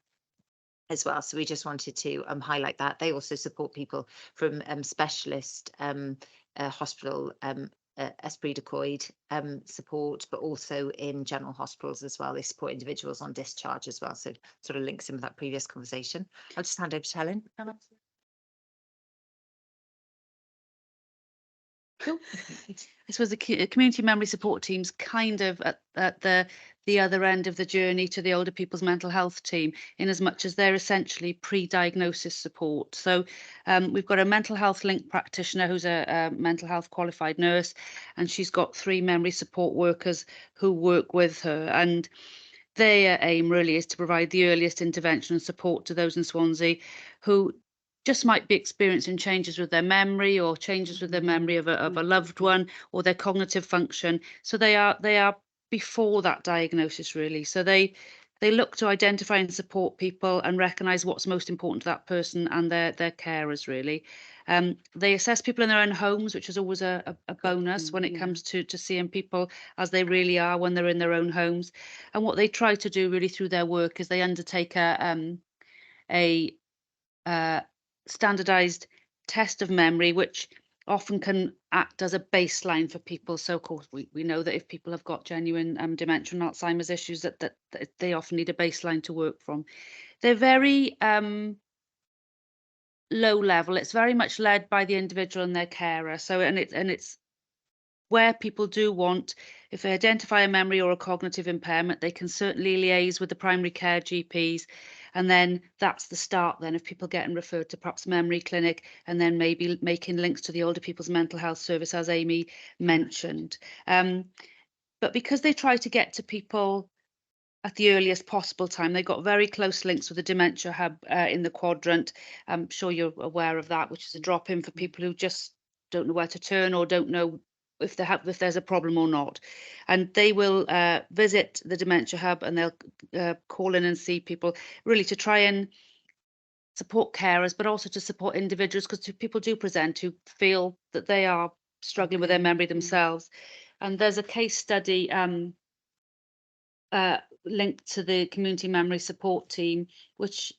as well. So we just wanted to highlight that. They also support people from specialist hospital esprit de corps support, but also in general hospitals as well. They support individuals on discharge as well. So sort of links in with that previous conversation. I'll just hand over to Helen. Cool. I suppose the community memory support team's kind of at the other end of the journey to the older people's mental health team, in as much as they're essentially pre-diagnosis support. So we've got a mental health link practitioner who's a mental health qualified nurse, and she's got 3 memory support workers who work with her, and their aim really is to provide the earliest intervention and support to those in Swansea who just might be experiencing changes with their memory or changes with their memory of a loved one or their cognitive function. So they are before that diagnosis really. So they look to identify and support people and recognise what's most important to that person and their carers really. They assess people in their own homes, which is always a bonus when it comes to seeing people as they really are when they're in their own homes. And what they try to do really through their work is they undertake a standardized test of memory, which often can act as a baseline for people. So of course we know that if people have got genuine dementia and Alzheimer's issues, that they often need a baseline to work from. They're very low level. It's very much led by the individual and their carer. So it's where people do want, if they identify a memory or a cognitive impairment, they can certainly liaise with the primary care GPs. And then that's the start then of people getting referred to perhaps memory clinic and then maybe making links to the older people's mental health service, as Amy mentioned. But because they try to get to people at the earliest possible time, they got very close links with the dementia hub in the quadrant. I'm sure you're aware of that, which is a drop in for people who just don't know where to turn or don't know if there's a problem or not. And they will visit the dementia hub and they'll call in and see people really to try and support carers, but also to support individuals, because people do present who feel that they are struggling with their memory themselves. And there's a case study linked to the community memory support team, which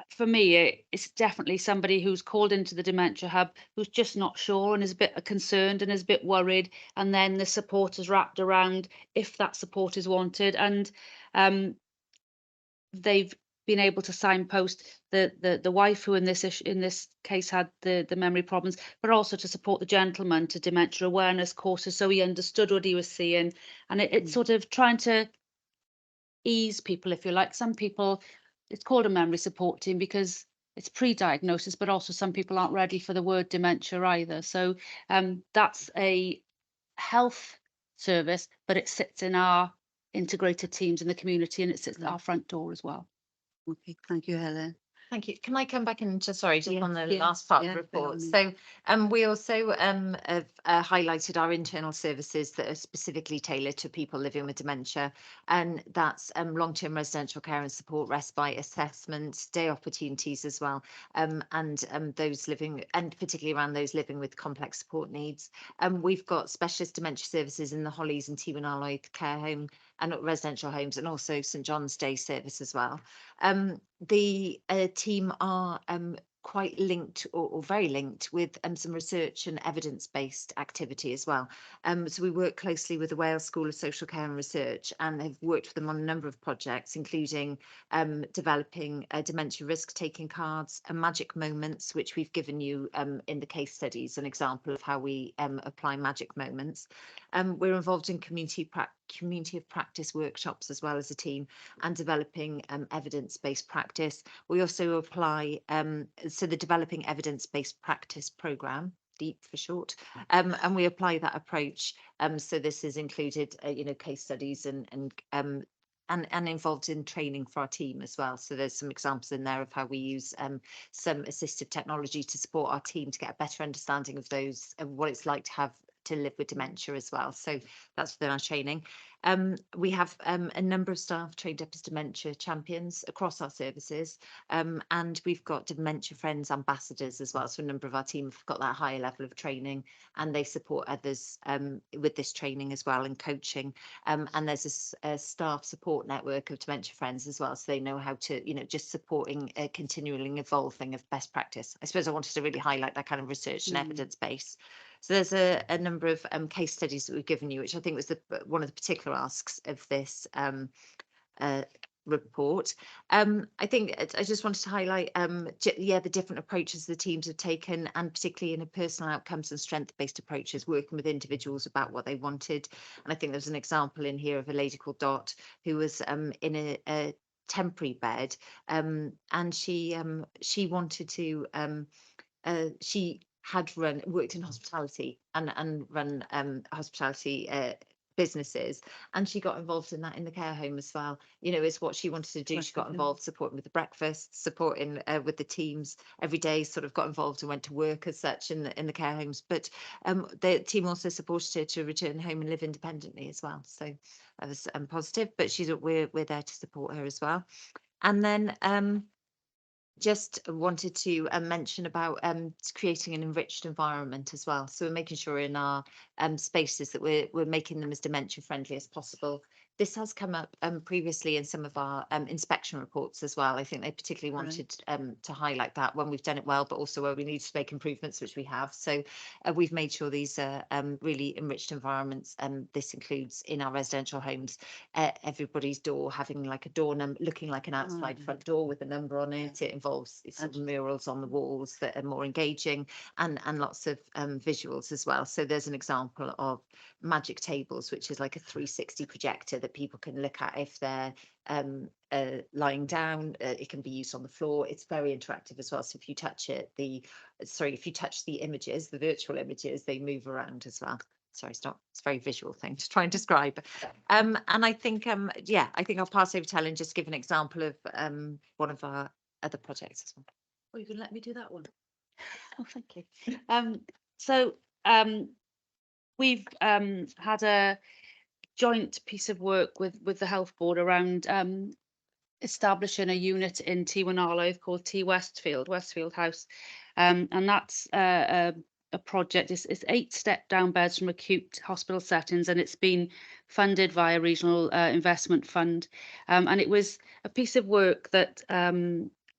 for me, it's definitely somebody who's called into the dementia hub who's just not sure and is a bit concerned and is a bit worried, and then the support is wrapped around if that support is wanted, and they've been able to signpost the wife who in this case had the memory problems, but also to support the gentleman to dementia awareness courses so he understood what he was seeing, and it's sort of trying to ease people, if you like. Some people, it's called a memory support team because it's pre-diagnosis, but also some people aren't ready for the word dementia either. So that's a health service, but it sits in our integrated teams in the community and it sits at our front door as well. Okay, thank you, Helen. Thank you. Can I come back and just on the Yeah, last part yeah, of the by all report? means. So we also have highlighted our internal services that are specifically tailored to people living with dementia, and that's long-term residential care and support, respite assessments, day opportunities as well, and those living, and particularly around those living with complex support needs. We've got specialist dementia services in the Hollies and Tewan Alloy care home and residential homes, and also St John's Day service as well. The team are quite linked or very linked with some research and evidence-based activity as well. So we work closely with the Wales School of Social Care and Research and have worked with them on a number of projects, including developing dementia risk-taking cards and magic moments, which we've given you in the case studies, an example of how we apply magic moments. We're involved in community of practice workshops as well as a team, and developing evidence-based practice. We also apply so the developing evidence-based practice programme, DEEP for short, and we apply that approach. So this is included, case studies and involved in training for our team as well. So there's some examples in there of how we use some assistive technology to support our team to get a better understanding of what it's like to live with dementia as well. So that's within our training. We have a number of staff trained up as dementia champions across our services, and we've got Dementia Friends ambassadors as well. So a number of our team have got that higher level of training, and they support others with this training as well and coaching. And there's a staff support network of Dementia Friends as well, so they know how to, just supporting a continually evolving of best practice. I suppose I wanted to really highlight that kind of research and evidence base. So there's a number of case studies that we've given you, which I think was one of the particular asks of this report. I think I just wanted to highlight, the different approaches the teams have taken, and particularly in a personal outcomes and strength-based approaches, working with individuals about what they wanted. And I think there's an example in here of a lady called Dot who was in a temporary bed, and she wanted to she had worked in hospitality and run hospitality businesses, and she got involved in that in the care home as well. You know, is what she wanted to do. She got involved supporting with the breakfast, supporting with the teams every day, sort of got involved and went to work as such in the care homes. But the team also supported her to return home and live independently as well. So that was positive, but we're there to support her as well. And then just wanted to mention about creating an enriched environment as well. So we're making sure in our spaces that we're making them as dementia friendly as possible. This has come up previously in some of our inspection reports as well. I think they particularly wanted to highlight that when we've done it well, but also where we need to make improvements, which we have. So we've made sure these are really enriched environments. This includes in our residential homes, everybody's door having like a door number, looking like an outside front door with a number on it. It involves sort of murals on the walls that are more engaging, and lots of visuals as well. So there's an example of magic tables, which is like a 360 projector that people can look at if they're lying down. It can be used on the floor. It's very interactive as well. So if you touch it, if you touch the images, the virtual images, they move around as well. Sorry, it's a very visual thing to try and describe. And I think, I think I'll pass over to Helen, just give an example of one of our other projects as well. Oh, you can let me do that one. Oh, thank you. We've had a joint piece of work with the health board around establishing a unit in T1 called T Westfield House, and that's a project. It's 8 step-down beds from acute hospital settings, and it's been funded via regional investment fund, and it was a piece of work that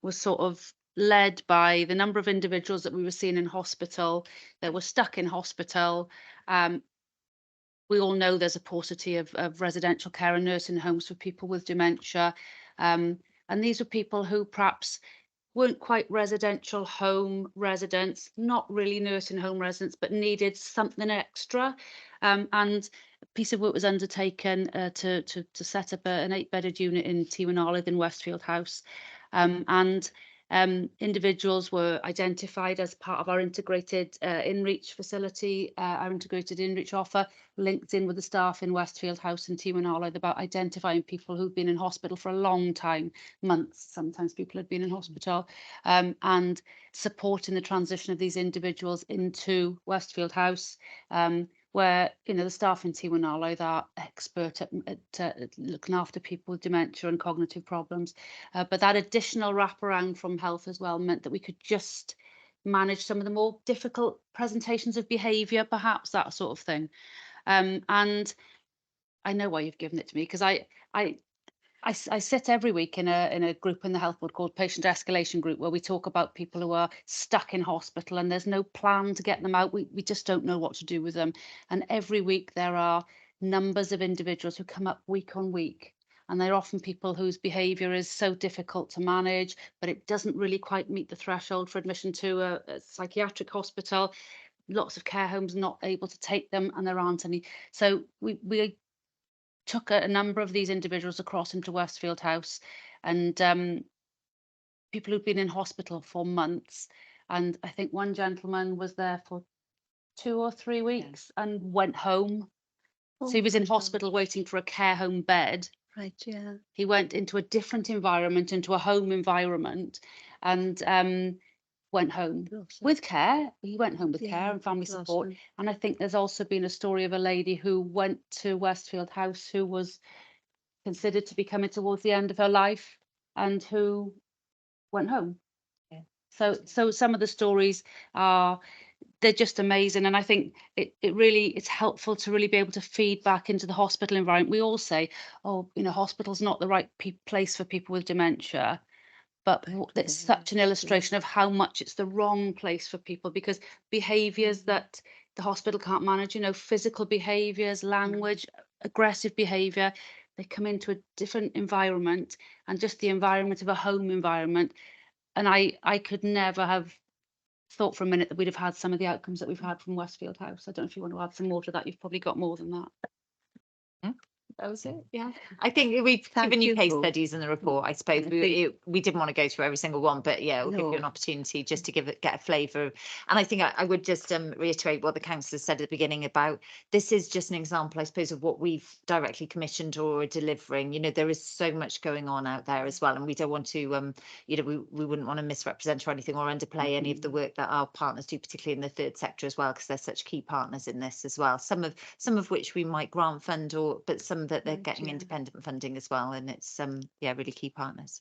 was sort of led by the number of individuals that we were seeing in hospital that were stuck in hospital. We all know there's a paucity of residential care and nursing homes for people with dementia. And these are people who perhaps weren't quite residential home residents, not really nursing home residents, but needed something extra. And a piece of work was undertaken to set up an 8-bedded unit in T1 in Westfield House. Individuals were identified as part of our integrated in-reach facility, our integrated in-reach offer, linked in with the staff in Westfield House and T1 about identifying people who've been in hospital for a long time, months, sometimes people had been in hospital, and supporting the transition of these individuals into Westfield House, where, you know, the staff in T1 are expert at looking after people with dementia and cognitive problems. But that additional wraparound from health as well meant that we could just manage some of the more difficult presentations of behaviour, perhaps, that sort of thing. And I know why you've given it to me, because I sit every week in a group in the health board called Patient Escalation Group, where we talk about people who are stuck in hospital and there's no plan to get them out. We just don't know what to do with them. And every week there are numbers of individuals who come up week on week. And they're often people whose behaviour is so difficult to manage, but it doesn't really quite meet the threshold for admission to a psychiatric hospital. Lots of care homes not able to take them, and there aren't any. So we took a number of these individuals across into Westfield House, and people who'd been in hospital for months. And I think one gentleman was there for 2 or 3 weeks and went home. So he was in hospital waiting for a care home bed. Right, yeah. He went into a different environment, into a home environment, and went home with care. He went home with care and family support. And I think there's also been a story of a lady who went to Westfield House who was considered to be coming towards the end of her life and who went home. Yeah. So some of the stories they're just amazing, and I think it's helpful to really be able to feed back into the hospital environment. We all say, oh, you know, hospital's not the right place for people with dementia. But it's such an illustration of how much it's the wrong place for people, because behaviours that the hospital can't manage, you know, physical behaviours, language, aggressive behaviour, they come into a different environment, and just the environment of a home environment. And I could never have thought for a minute that we'd have had some of the outcomes that we've had from Westfield House. I don't know if you want to add some more to that. You've probably got more than that. That was it. Yeah. I think we've Thank given you you case both. studies in the report. I suppose I think- we didn't want to go through every single one, but yeah, it'll give you an No. opportunity just to get a flavour. And I think I would just reiterate what the councillor said at the beginning about this is just an example, I suppose, of what we've directly commissioned or are delivering. You know, there is so much going on out there as well, and we don't want to, you know, we wouldn't want to misrepresent or anything or underplay any of the work that our partners do, particularly in the third sector as well, because they're such key partners in this as well. Some of which we might grant fund but some that they're Right, getting yeah. independent funding as well, and it's yeah, really key partners.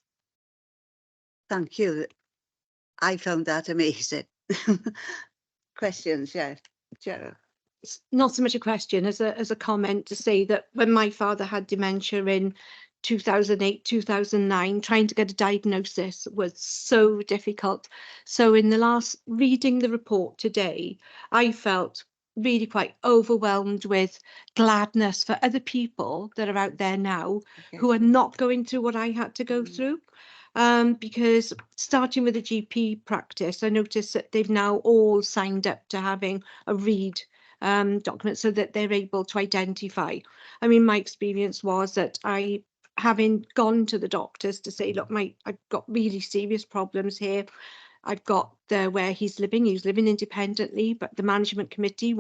Thank you. I found that amazing. Questions, yeah. Gerald. It's not so much a question as a comment to say that when my father had dementia in 2008, 2009, trying to get a diagnosis was so difficult. So in the last reading the report today, I felt really quite overwhelmed with gladness for other people that are out there now who are not going through what I had to go through. Because starting with the GP practice, I noticed that they've now all signed up to having a read document so that they're able to identify. I mean, my experience was that having gone to the doctors to say, look, I've got really serious problems here. I've got where he's living independently, but the management committee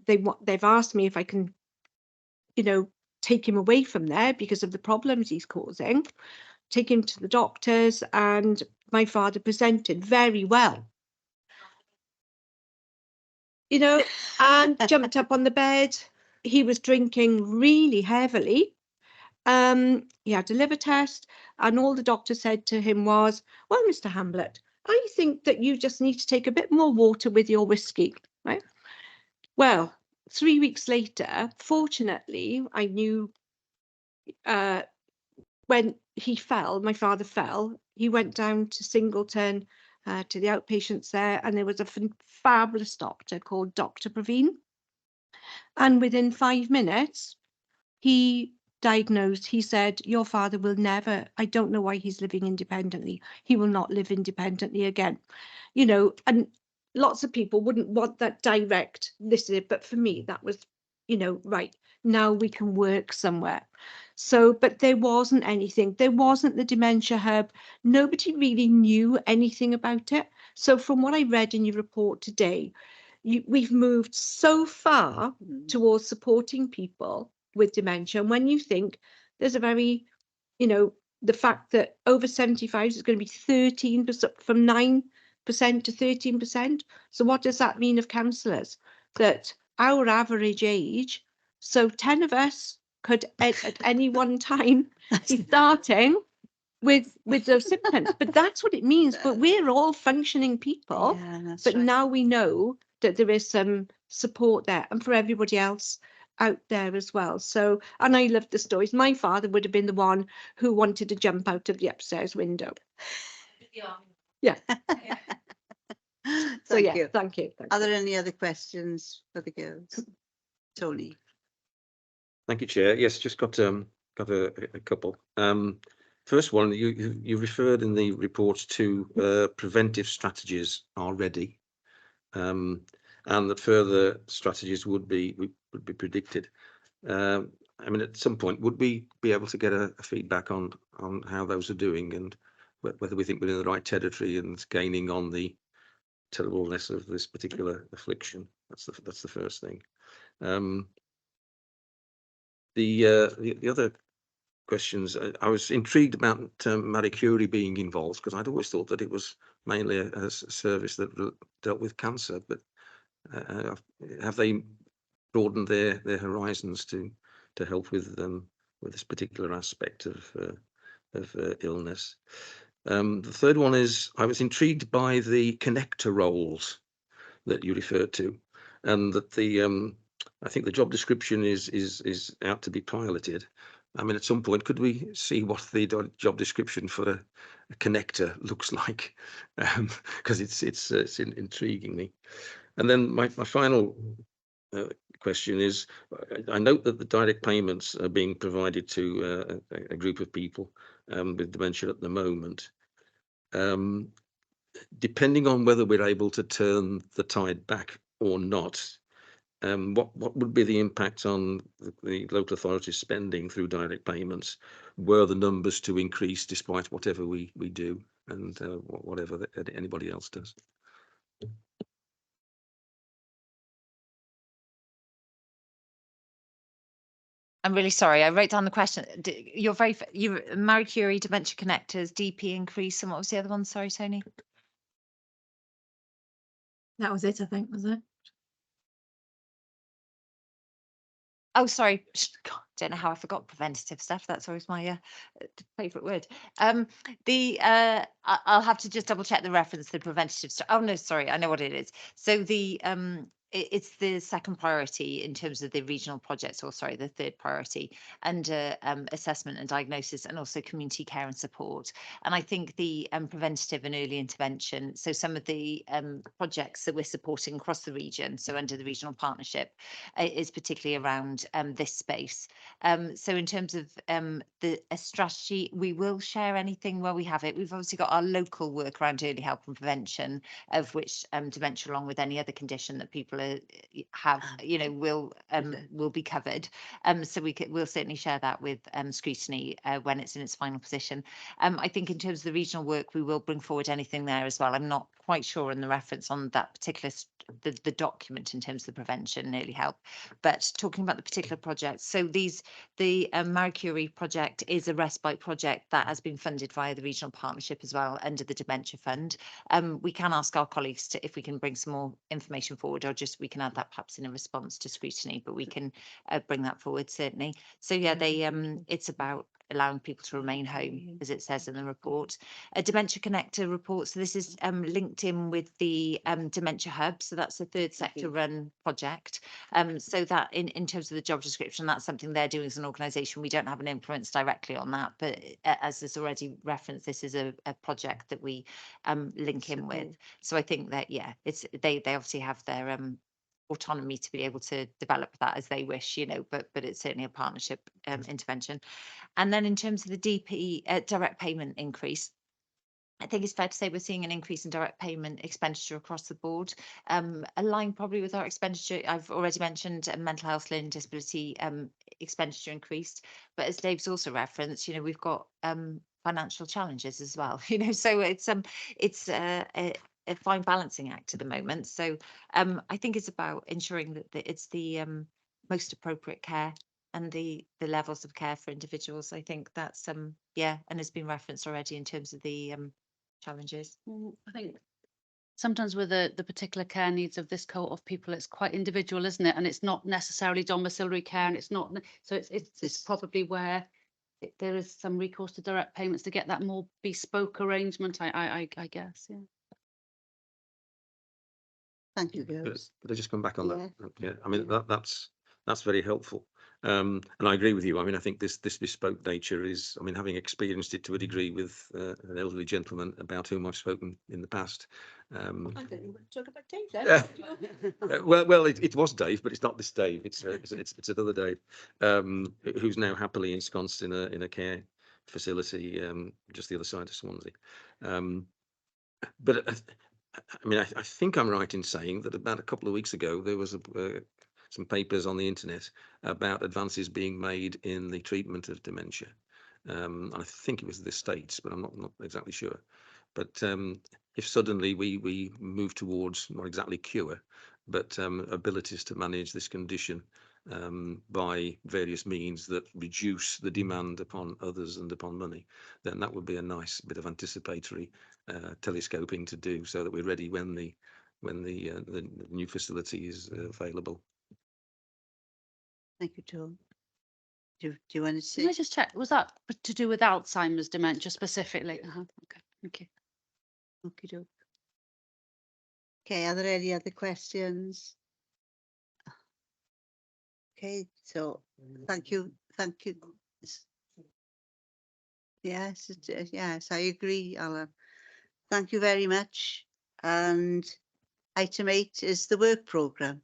they've asked me if I can, you know, take him away from there because of the problems he's causing, take him to the doctors, and my father presented very well. You know, and jumped up on the bed. He was drinking really heavily. He had a liver test, and all the doctor said to him was, well, Mr. Hamlet, I think that you just need to take a bit more water with your whiskey, right? Well, 3 weeks later, fortunately, I knew when my father fell, he went down to Singleton, to the outpatients there, and there was a fabulous doctor called Dr. Praveen. And within 5 minutes, he said, your father will never, I don't know why he's living independently. He will not live independently again. You know, and lots of people wouldn't want that direct, but for me, that was, you know, right, now we can work somewhere. So, but there wasn't anything. There wasn't the dementia hub. Nobody really knew anything about it. So from what I read in your report today, we've moved so far towards supporting people with dementia. And when you think there's a very, you know, the fact that over 75 is going to be 13%, from 9% to 13%. So what does that mean of counsellors? That our average age, so 10 of us could at any one time be starting with those symptoms. But that's what it means. But we're all functioning people. Yeah, that's But right. now we know that there is some support there, and for everybody else out there as well. So, and I love the stories. My father would have been the one who wanted to jump out of the upstairs window. Yeah. So Thank yeah, you. thank you. Are there any other questions for the girls? Tony. Thank you, Chair. Yes, just got a couple. First one, you referred in the report to preventive strategies are ready, and that further strategies would be predicted. I mean, at some point, would we be able to get a feedback on how those are doing and whether we think we're in the right territory and gaining on the terribleness of this particular affliction? That's the first thing. The other questions, I was intrigued about Marie Curie being involved, because I'd always thought that it was mainly a service that dealt with cancer, but have they broadened their horizons to help with this particular aspect of illness? The third one is, I was intrigued by the connector roles that you referred to, and that I think the job description is out to be piloted. I mean, at some point, could we see what the job description for a connector looks like? Because it's intriguing me. And then my final question is, I note that the direct payments are being provided to a group of people with dementia at the moment. Depending on whether we're able to turn the tide back or not, what would be the impact on the local authorities spending through direct payments were the numbers to increase despite whatever we do and whatever anybody else does? I'm really sorry. I wrote down the question. You're Marie Curie, Dementia Connectors, DP increase, and what was the other one? Sorry, Tony. That was it, I think, was it? Oh, sorry. God, don't know how I forgot preventative stuff. That's always my favourite word. I'll have to just double check the reference to the preventative stuff. Oh no, sorry, I know what it is. So it's the second priority in terms of the regional projects, or sorry, the third priority under assessment and diagnosis, and also community care and support. And I think the preventative and early intervention, so some of the projects that we're supporting across the region, so under the regional partnership, is particularly around this space. So in terms of a strategy, we will share anything where we have it. We've obviously got our local work around early help and prevention, of which dementia, along with any other condition that people have, will be covered. So we'll certainly share that with Scrutiny when it's in its final position. I think in terms of the regional work, we will bring forward anything there as well. I'm not quite sure on the reference on that particular the document in terms of the prevention and early help, but talking about the particular projects. So the Marie Curie project is a respite project that has been funded via the regional partnership as well under the Dementia Fund. We can ask our colleagues if we can bring some more information forward, or just we can add that perhaps in a response to Scrutiny, but we can bring that forward certainly. So yeah, it's about allowing people to remain home, as it says in the report. A Dementia Connector report. So this is linked in with the Dementia Hub. So that's the third sector run project. So that in terms of the job description, that's something they're doing as an organisation. We don't have an influence directly on that, but as is already referenced, this is a project that we link in with. So I think that, yeah, they obviously have their autonomy to be able to develop that as they wish, but it's certainly a partnership intervention. And then in terms of the DP direct payment increase, I think it's fair to say we're seeing an increase in direct payment expenditure across the board, aligned probably with our expenditure. I've already mentioned mental health, learning disability expenditure increased, but as Dave's also referenced, we've got financial challenges as well. So it's a fine balancing act at the moment. So I think it's about ensuring that it's the most appropriate care and the levels of care for individuals. I think that's and has been referenced already in terms of the challenges. I think sometimes with the particular care needs of this cohort of people, it's quite individual, isn't it? And it's not necessarily domiciliary care, and it's not, so it's probably where there is some recourse to direct payments to get that more bespoke arrangement, I guess. Yeah. Thank you, girls. Could I just come back on that? Yeah, I mean, Yeah. that's very helpful. And I agree with you. I mean, I think this bespoke nature is, I mean, having experienced it to a degree with an elderly gentleman about whom I've spoken in the past. I don't know what to talk about Dave then. Well, it was Dave, but it's not this Dave. It's another Dave, who's now happily ensconced in a care facility just the other side of Swansea. But I mean, I think I'm right in saying that about a couple of weeks ago there was some papers on the internet about advances being made in the treatment of dementia. I think it was the States, but I'm not exactly sure. But if suddenly we move towards not exactly cure, but abilities to manage this condition by various means that reduce the demand upon others and upon money, then that would be a nice bit of anticipatory telescoping to do, so that we're ready when the new facility is available. Thank you, Tom. Do you want to say? Can I just check? Was that to do with Alzheimer's dementia specifically? Okay, thank you. Okay, okay, are there any other questions? Okay, so thank you. Yes, yes, I agree, Alan. Thank you very much. And item 8 is the work programme.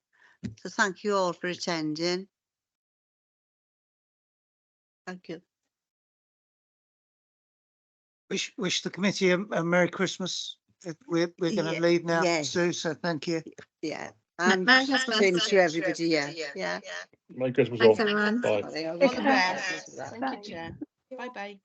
So thank you all for attending. Thank you. Wish the committee a Merry Christmas. We're going to leave now, yes. Sue, so thank you. Yeah. And Merry Christmas. same to everybody, yeah. Merry Christmas all. Thanks everyone. Bye. Sorry, I'll All leave the that. best. That. Thank you, Chair. Bye bye.